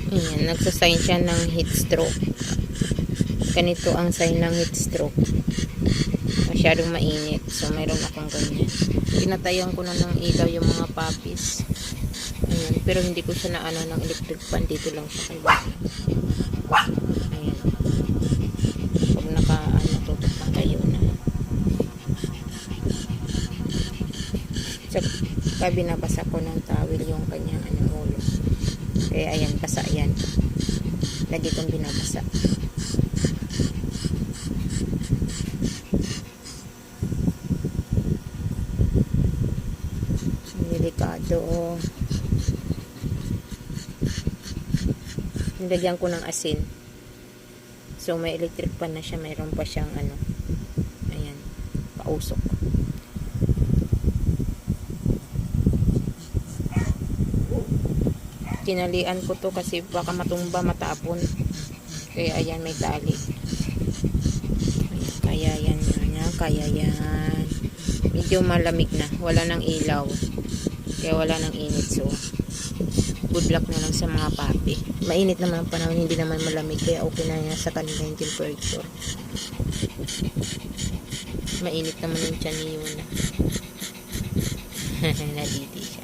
Ayan, nagsasign siya ng heat stroke. Ganito ang sign ng heat stroke. Masyadong mainit. So, mayroon akong ganyan. Pinatayan ko na ng ilaw yung mga puppies. Ayan, pero hindi ko siya na ano ng electric fan. Dito lang siya kay Bata. Ayan. Pag tutok na kayo na. So, binabasa ko ng towel yung kanyang ulo. Kaya ayan, basa yan. Lagi kong binabasa. Delikado. Nilagyan ko ng asin. So, may electric pan na siya. Mayroon pa siyang ayan, pausok. Tinalian ko to kasi baka matumba, matapon. Kaya ayan, may tali. Kaya yan. Kaya yan. Medyo malamig na. Wala nang ilaw. Kaya wala nang init. So, good luck na lang sa mga papi. Mainit naman ang panahon. Hindi naman malamig. Kaya okay na yan sa kanila yung temperature. Mainit naman yung tiyan ni Yuna. Nadidi.